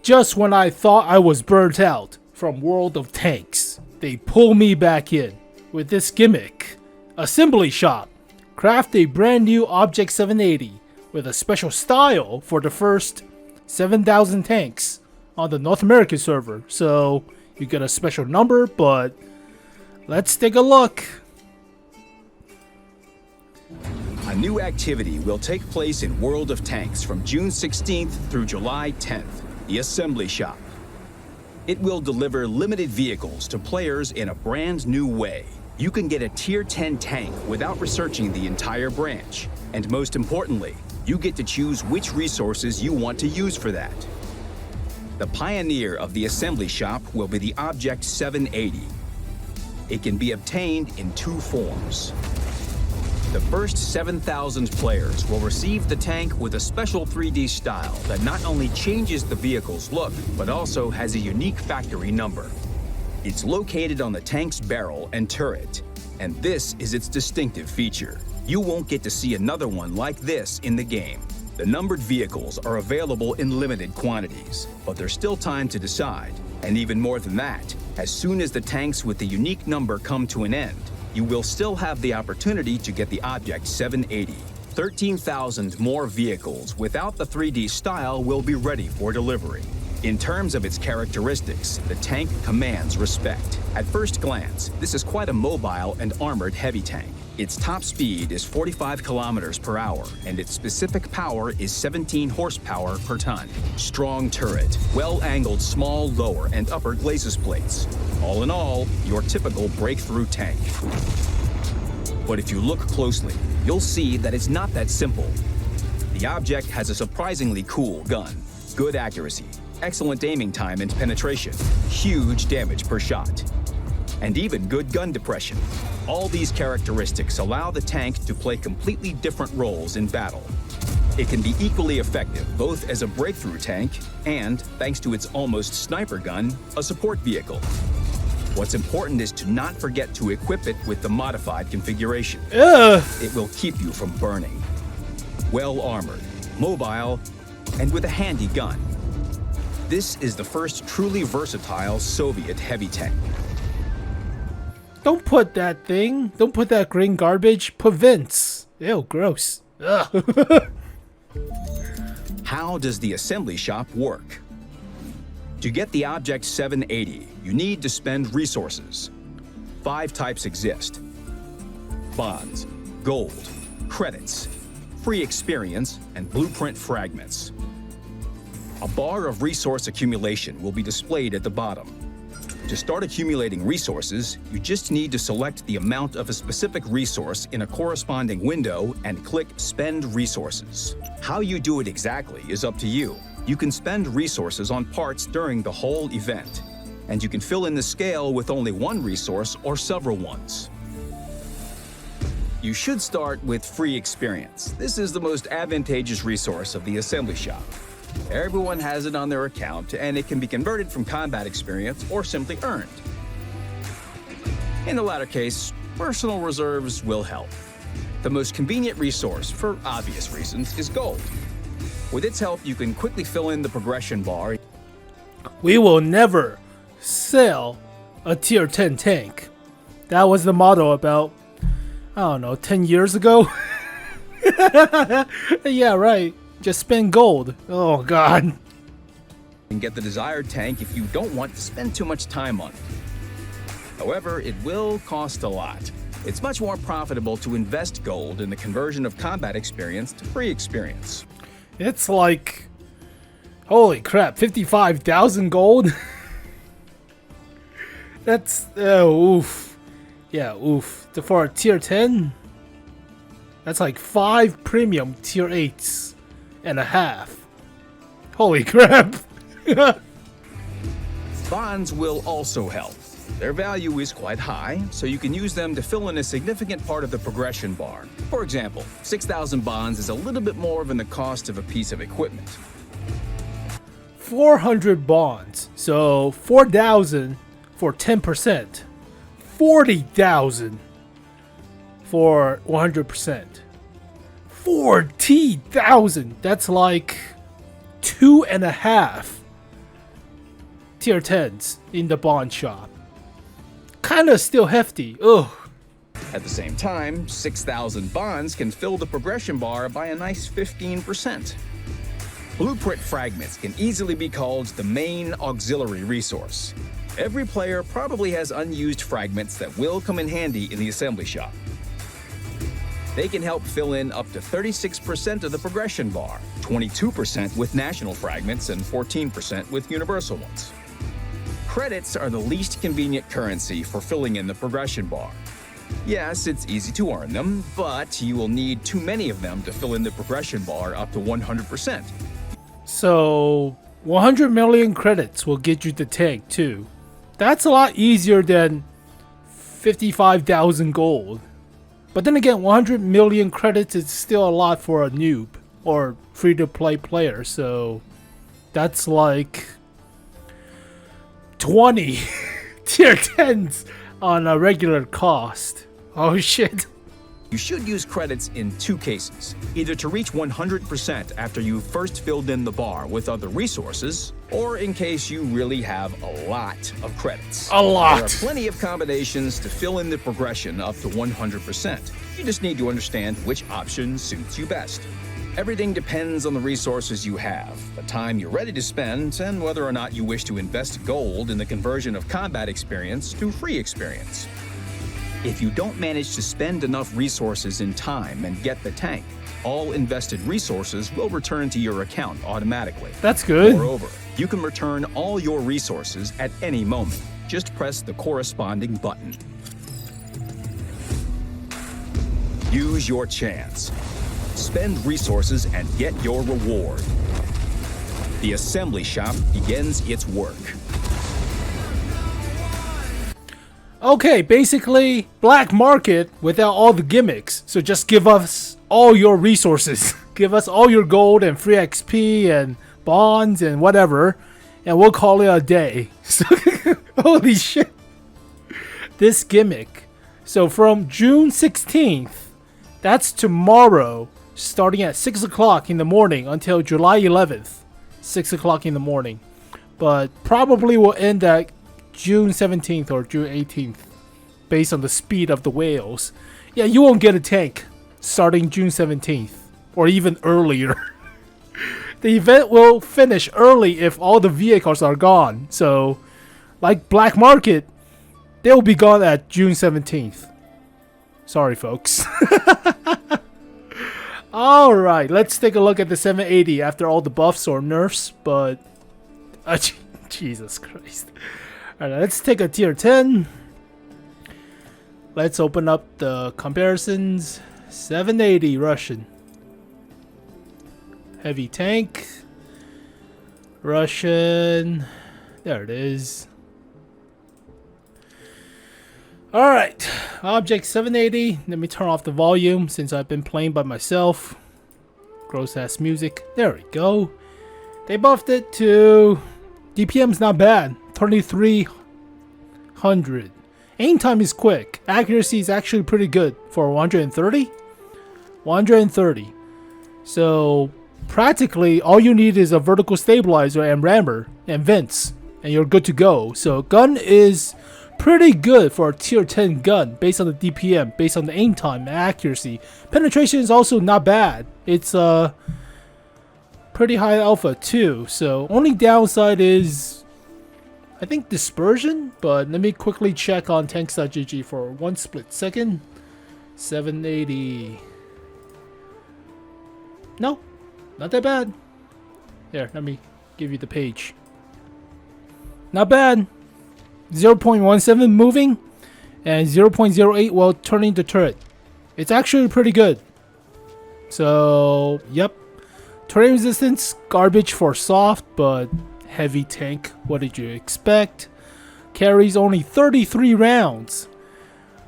Just when I thought I was burnt out from World of Tanks, they pull me back in with this gimmick. Assembly Shop. Craft a brand new Object 780 with a special style for the first 7,000 tanks on the North American server. So you get a special number, but let's take a look. A new activity will take place in World of Tanks from June 16th through July 10th, the Assembly Shop. It will deliver limited vehicles to players in a brand new way. You can get a Tier 10 tank without researching the entire branch. And most importantly, you get to choose which resources you want to use for that. The pioneer of the Assembly Shop will be the Object 780. It can be obtained in two forms. The first 7,000 players will receive the tank with a special 3D style that not only changes the vehicle's look, but also has a unique factory number. It's located on the tank's barrel and turret, and this is its distinctive feature. You won't get to see another one like this in the game. The numbered vehicles are available in limited quantities, but there's still time to decide. And even more than that, as soon as the tanks with the unique number come to an end, you will still have the opportunity to get the Object 780. 13,000 more vehicles without the 3D style will be ready for delivery. In terms of its characteristics, the tank commands respect. At first glance, this is quite a mobile and armored heavy tank. Its top speed is 45 kilometers per hour, and its specific power is 17 horsepower per ton. Strong turret, well-angled small lower and upper glacis plates. All in all, your typical breakthrough tank. But if you look closely, you'll see that it's not that simple. The Object has a surprisingly cool gun, good accuracy, excellent aiming time and penetration, huge damage per shot, and even good gun depression. All these characteristics allow the tank to play completely different roles in battle. It can be equally effective both as a breakthrough tank and, thanks to its almost sniper gun, a support vehicle. What's important is to not forget to equip it with the modified configuration. It will keep you from burning. Well armored, mobile, and with a handy gun. This is the first truly versatile Soviet heavy tank. Don't put that thing. Don't put that green garbage. Put Vince. Ew, gross. Ugh. How does the Assembly Shop work? To get the Object 780, you need to spend resources. 5 types exist: bonds, gold, credits, free experience, and blueprint fragments. A bar of resource accumulation will be displayed at the bottom. To start accumulating resources, you just need to select the amount of a specific resource in a corresponding window and click Spend Resources. How you do it exactly is up to you. You can spend resources on parts during the whole event, and you can fill in the scale with only one resource or several ones. You should start with free experience. This is the most advantageous resource of the Assembly Shop. Everyone has it on their account, and it can be converted from combat experience or simply earned. In the latter case, personal reserves will help. The most convenient resource, for obvious reasons, is gold. With its help, you can quickly fill in the progression bar. We will never sell a Tier 10 tank. That was the motto about, I don't know, 10 years ago? Yeah, right. Just spend gold. Oh, God. And get the desired tank if you don't want to spend too much time on it. However, it will cost a lot. It's much more profitable to invest gold in the conversion of combat experience to free experience. It's like, holy crap, 55,000 gold? That's, oof. Yeah, oof. For a Tier 10, that's like 5 premium Tier 8s and a half. Holy crap. Bonds will also help. Their value is quite high, so you can use them to fill in a significant part of the progression bar. For example, 6,000 bonds is a little bit more than the cost of a piece of equipment. 400 bonds, so 4,000 for 10%. 40,000 for 100%. 40,000. That's like 2.5 tier 10s in the bond shop. Kinda still hefty. Ugh. At the same time, 6,000 bonds can fill the progression bar by a nice 15%. Blueprint fragments can easily be called the main auxiliary resource. Every player probably has unused fragments that will come in handy in the assembly shop. They can help fill in up to 36% of the progression bar, 22% with national fragments and 14% with universal ones. Credits are the least convenient currency for filling in the progression bar. Yes, it's easy to earn them, but you will need too many of them to fill in the progression bar up to 100%. So 100 million credits will get you the tank too. That's a lot easier than 55,000 gold. But then again, 100 million credits is still a lot for a noob or free-to-play player, so that's like 20 tier 10s on a regular cost. Oh shit. You should use credits in two cases, either to reach 100% after you've first filled in the bar with other resources, or in case you really have a lot of credits. A lot. There are plenty of combinations to fill in the progression up to 100%. You just need to understand which option suits you best. Everything depends on the resources you have, the time you're ready to spend, and whether or not you wish to invest gold in the conversion of combat experience to free experience. If you don't manage to spend enough resources in time and get the tank, all invested resources will return to your account automatically. That's good. Moreover, you can return all your resources at any moment. Just press the corresponding button. Use your chance. Spend resources and get your reward. The assembly shop begins its work. Okay, basically black market without all the gimmicks. So just give us all your resources. Give us all your gold and free XP and bonds and whatever, and we'll call it a day. Holy shit. This gimmick. So from June 16th, that's tomorrow, starting at 6 o'clock in the morning until July 11th, 6 o'clock in the morning. But probably will end at June 17th or June 18th, based on the speed of the whales. Yeah, you won't get a tank starting June 17th, or even earlier. The event will finish early if all the vehicles are gone. So, like Black Market, they'll be gone at June 17th. Sorry, folks. Alright, let's take a look at the 780 after all the buffs or nerfs, but... Jesus Christ. Alright, let's take a tier 10. Let's open up the comparisons. 780 Russian. Heavy tank. Russian. There it is. Alright, object 780. Let me turn off the volume since I've been playing by myself. Gross ass music. There we go. They buffed it to... DPM's not bad. 2300. Aim time is quick. Accuracy is actually pretty good for 130. 130. So practically all you need is a vertical stabilizer and rammer and vents, and you're good to go. So gun is pretty good for a tier 10 gun based on the DPM, based on the aim time and accuracy. Penetration is also not bad. It's pretty high alpha too. So only downside is I think dispersion, but let me quickly check on tanks.gg for one split second. 780. No, not that bad. Here, let me give you the page. Not bad. 0.17 moving and 0.08 while turning the turret. It's actually pretty good. So, yep. Terrain resistance, garbage for soft, but heavy tank. What did you expect? Carries only 33 rounds.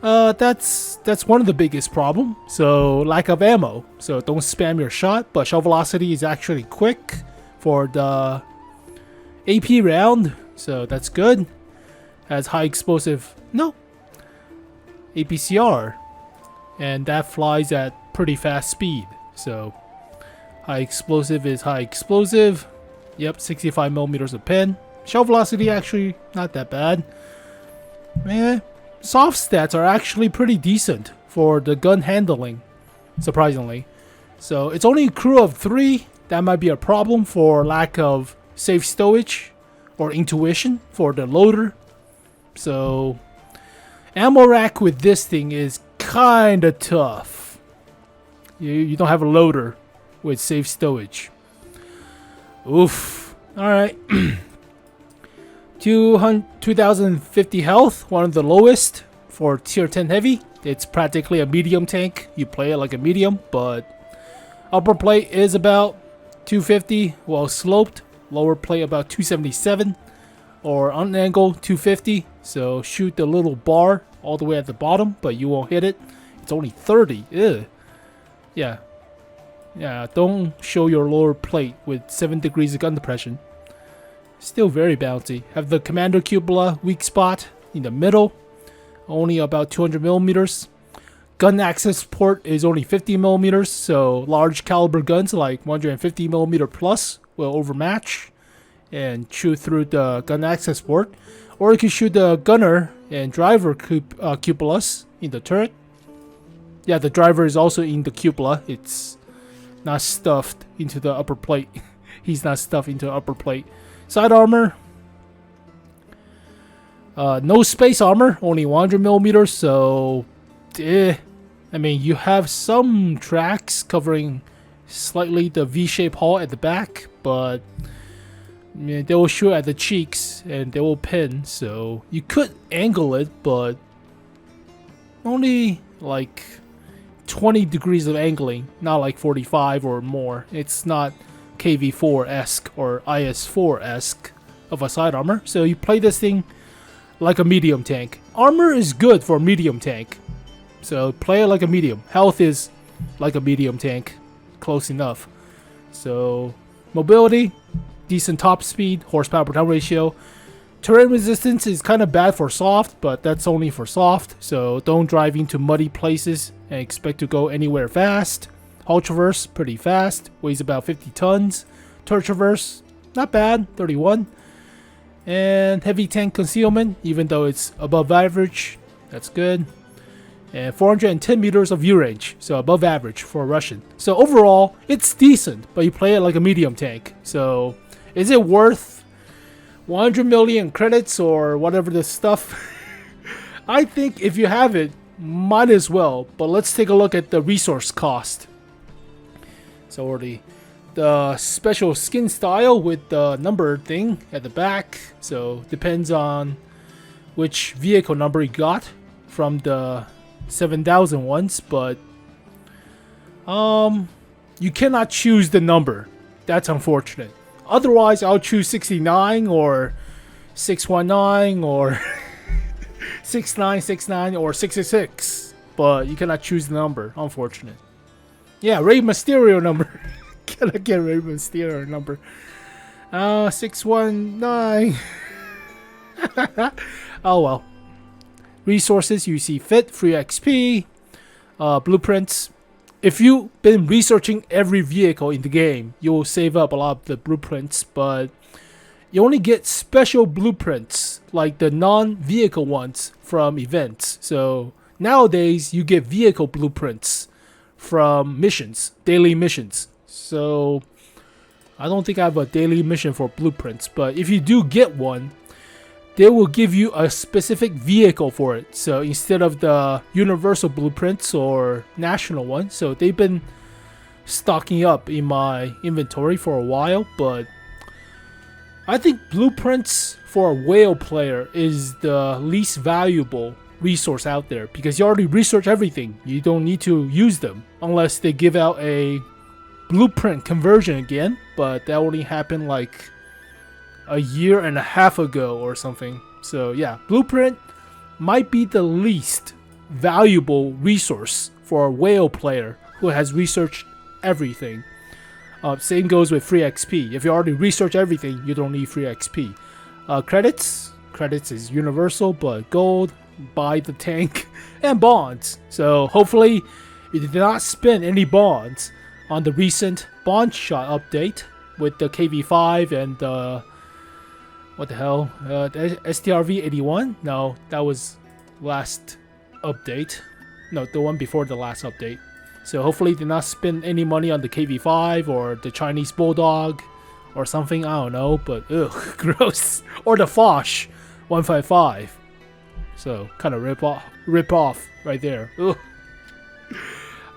That's one of the biggest problem. So lack of ammo. So don't spam your shot. But shot velocity is actually quick for the AP round. So that's good. Has high explosive. No. APCR. And that flies at pretty fast speed. So high explosive is high explosive. Yep, 65 millimeters of pen. Shell velocity actually not that bad. Soft stats are actually pretty decent for the gun handling, surprisingly. So it's only a crew of 3. That might be a problem for lack of safe stowage or intuition for the loader. So ammo rack with this thing is kinda tough. You don't have a loader with safe stowage. Oof. Alright. 2050 health, one of the lowest for tier 10 heavy. It's practically a medium tank. You play it like a medium, but upper plate is about 250, well sloped. Lower plate about 277, or unangled 250. So shoot the little bar all the way at the bottom, but you won't hit it. It's only 30. Ew. Yeah, don't show your lower plate with 7 degrees of gun depression. Still very bouncy. Have the commander cupola weak spot in the middle, only about 200 millimeters. Gun access port is only 50 millimeters, so large caliber guns like 150 millimeter plus will overmatch and shoot through the gun access port. Or you can shoot the gunner and driver cupolas in the turret. Yeah, the driver is also in the cupola. It's not stuffed into the upper plate. He's not stuffed into the upper plate. Side armor. No space armor, only 100 millimeters, so I mean, you have some tracks covering slightly the V-shaped hull at the back, but they will shoot at the cheeks and they will pin, so you could angle it, but only like 20 degrees of angling, not like 45 or more. It's not KV4-esque or IS4-esque of a side armor, so you play this thing like a medium tank. Armor is good for medium tank, so play it like a medium. Health is like a medium tank, close enough. So mobility, decent top speed, horsepower per ton ratio. Terrain resistance is kind of bad for soft, but that's only for soft, so don't drive into muddy places and expect to go anywhere fast. Hull traverse, pretty fast, weighs about 50 tons. Turret traverse, not bad, 31. And heavy tank concealment, even though it's above average, that's good. And 410 meters of view range, so above average for a Russian. So overall, it's decent, but you play it like a medium tank. So is it worth 100 million credits or whatever this stuff? I think if you have it, might as well. But let's take a look at the resource cost. So already the special skin style with the number thing at the back, so depends on which vehicle number you got from the 7,000 ones, but you cannot choose the number. That's unfortunate. Otherwise I'll choose 69 or 619 or 6969 or 666, but you cannot choose the number. Unfortunate. Yeah, Rey Mysterio number. Can I get Rey Mysterio number? 619. Oh well. Resources you see fit, free XP, blueprints. If you've been researching every vehicle in the game, you will save up a lot of the blueprints, but you only get special blueprints like the non-vehicle ones from events. So nowadays you get vehicle blueprints from missions, daily missions. So I don't think I have a daily mission for blueprints, but if you do get one, they will give you a specific vehicle for it. So instead of the universal blueprints or national ones, so they've been stocking up in my inventory for a while, but I think blueprints for a whale player is the least valuable resource out there because you already research everything. You don't need to use them unless they give out a blueprint conversion again, but that only happened like a year and a half ago or something. So yeah, blueprint might be the least valuable resource for a whale player who has researched everything. Same goes with free XP. If you already research everything, you don't need free XP. Credits is universal, but gold, buy the tank, and bonds. So hopefully you did not spend any bonds on the recent bond shot update with the KV5 and the What the hell? The STRV-81? No, that was last update. No, the one before the last update. So hopefully they did not spend any money on the KV5 or the Chinese Bulldog or something. I don't know, but ugh, gross. Or the Foch 155. So kind of rip off right there. Ugh.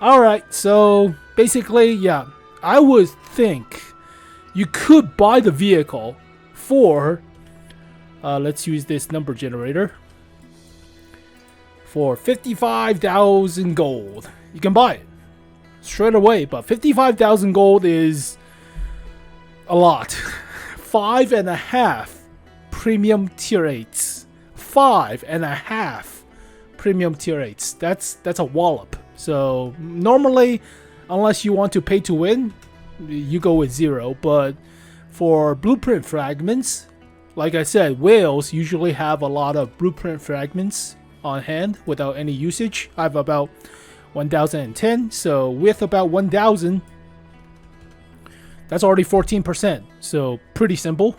All right, so basically, yeah, I would think you could buy the vehicle for, let's use this number generator, for 55,000 gold. You can buy it straight away, but 55,000 gold is a lot. 5.5 premium tier 8s. 5.5 premium tier 8s. That's a wallop. So normally, unless you want to pay to win, you go with 0. But for blueprint fragments, like I said, whales usually have a lot of blueprint fragments on hand without any usage. I have about 1,010, so with about 1,000, that's already 14%. So pretty simple.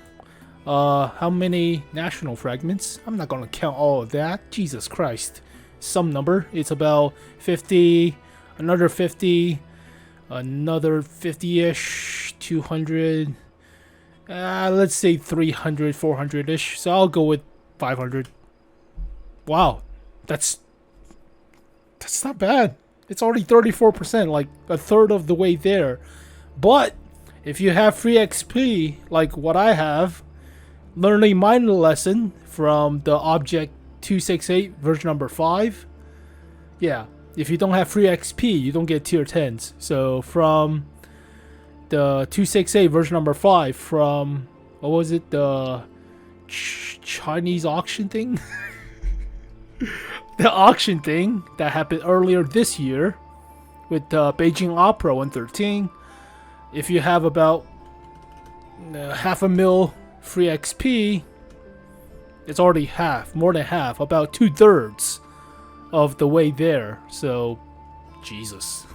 How many national fragments? I'm not gonna count all of that. Jesus Christ. Some number. It's about 50, another 50, another 50-ish, 200, let's say 300, 400-ish. So I'll go with 500. Wow, that's not bad. It's already 34%, like a third of the way there. But if you have free XP, like what I have, learning minor lesson from the Object 268 version number 5. Yeah, if you don't have free XP, you don't get tier 10s. So from the 268 version number 5, from, what was it, the Chinese auction thing? The auction thing that happened earlier this year with Beijing Opera 113. If you have about 500,000 free XP, it's already half, more than half, about 2/3 of the way there. So, Jesus.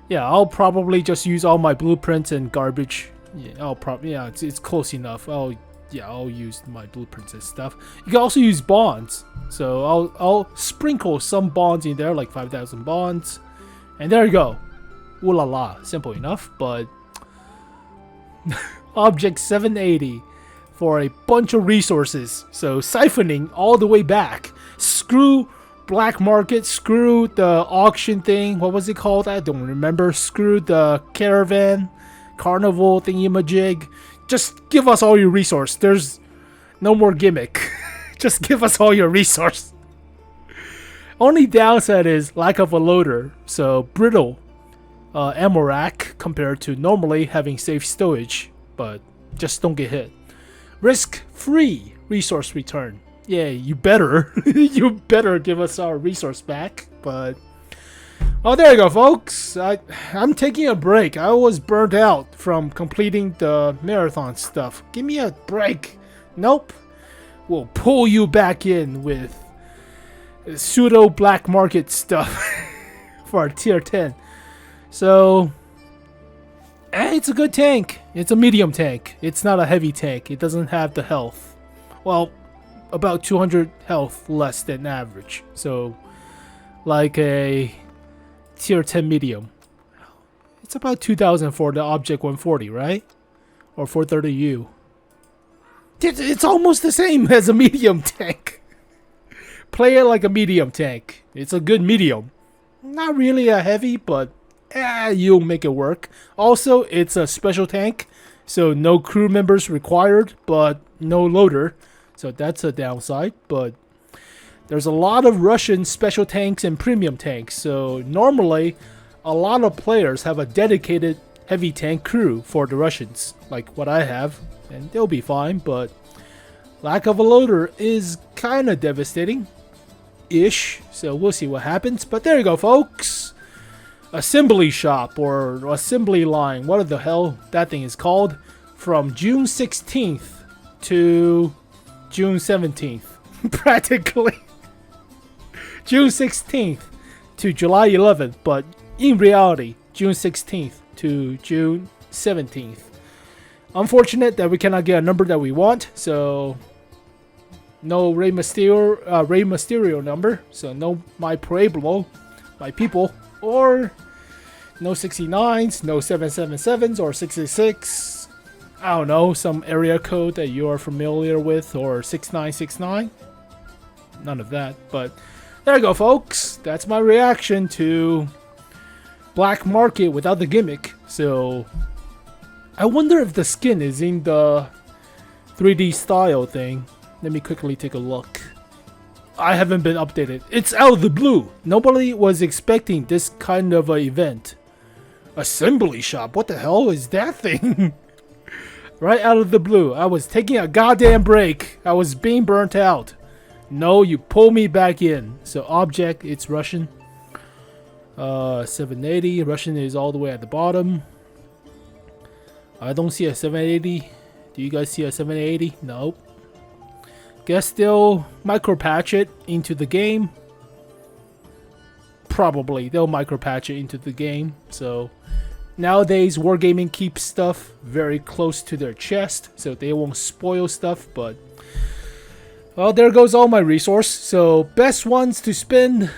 Yeah, I'll probably just use all my blueprints and garbage. Yeah, it's close enough. I'll use my blueprints and stuff. You can also use bonds. So I'll sprinkle some bonds in there, like 5,000 bonds, and there you go. Ooh la la, simple enough. But Object 780 for a bunch of resources. So siphoning all the way back. Screw black market, screw the auction thing. What was it called? I don't remember. Screw the caravan, carnival thingy-majig. Just give us all your resource. There's no more gimmick. Just give us all your resource. Only downside is lack of a loader. So brittle ammo rack compared to normally having safe stowage. But just don't get hit. Risk-free resource return. Yeah, you better. You better give us our resource back. But oh, there you go, folks. I'm taking a break. I was burnt out from completing the marathon stuff. Give me a break. Nope. We'll pull you back in with pseudo black market stuff for our tier 10. So it's a good tank. It's a medium tank. It's not a heavy tank. It doesn't have the health. Well, about 200 health less than average. So like a tier 10 medium. It's about 2,000 for the Object 140, right? Or 430U. It's almost the same as a medium tank. Play it like a medium tank. It's a good medium. Not really a heavy, but you'll make it work. Also, it's a special tank, so no crew members required, but no loader. So that's a downside, but there's a lot of Russian special tanks and premium tanks. So normally, a lot of players have a dedicated heavy tank crew for the Russians, like what I have, and they'll be fine, but lack of a loader is kind of devastating-ish. So we'll see what happens. But there you go, folks. Assembly shop or assembly line, what the hell that thing is called, from June 16th to June 17th. Practically. June 16th to July 11th, but in reality, June 16th to June 17th. Unfortunate that we cannot get a number that we want, so no Rey Mysterio number, so no my Pueblo, my people, or no 69s, no 777s or 666. I don't know, some area code that you are familiar with, or 6969. None of that, but there you go, folks. That's my reaction to Black Market without the gimmick. So I wonder if the skin is in the 3D style thing. Let me quickly take a look. I haven't been updated. It's out of the blue. Nobody was expecting this kind of an event. Assembly shop? What the hell is that thing? Right out of the blue. I was taking a goddamn break. I was being burnt out. No, you pull me back in. So object, it's Russian. 780. Russian is all the way at the bottom. I don't see a 780. Do you guys see a 780? Nope. Guess they'll micro patch it into the game. Probably they'll micro patch it into the game. So nowadays Wargaming keeps stuff very close to their chest, so they won't spoil stuff. But well, there goes all my resource. So best ones to spend,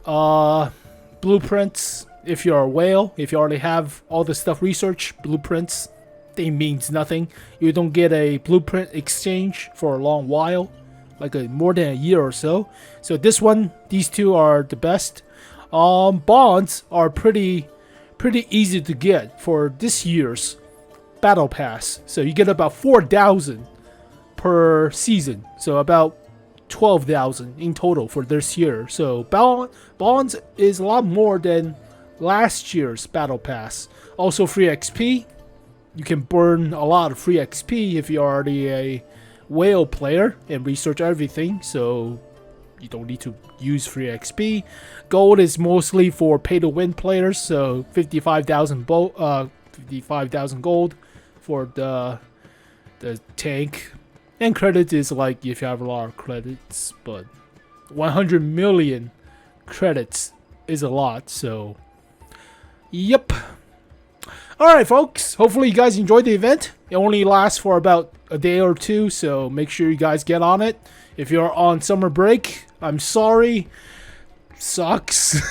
blueprints. If you're a whale, if you already have all the stuff research, blueprints, they means nothing. You don't get a blueprint exchange for a long while, like more than a year or so. So this one, these two are the best. Bonds are pretty easy to get for this year's battle pass. So you get about 4,000 per season. So about 12,000 in total for this year. So bonds is a lot more than last year's battle pass. Also free XP. You can burn a lot of free XP if you're already a whale player and research everything, so you don't need to use free XP. Gold is mostly for pay-to-win players, so 55,000 gold for the tank. And credits is like if you have a lot of credits, but 100 million credits is a lot, so yep. Alright folks, hopefully you guys enjoyed the event. It only lasts for about a day or two, so make sure you guys get on it. If you're on summer break, I'm sorry. Sucks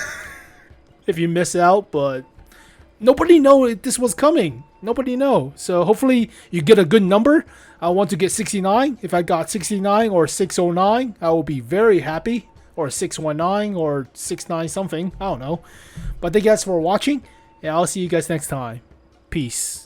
if you miss out, but nobody know this was coming. Nobody know. So hopefully you get a good number. I want to get 69. If I got 69 or 609, I will be very happy. Or 619 or 69 something. I don't know. But thank you guys for watching, and I'll see you guys next time. Peace.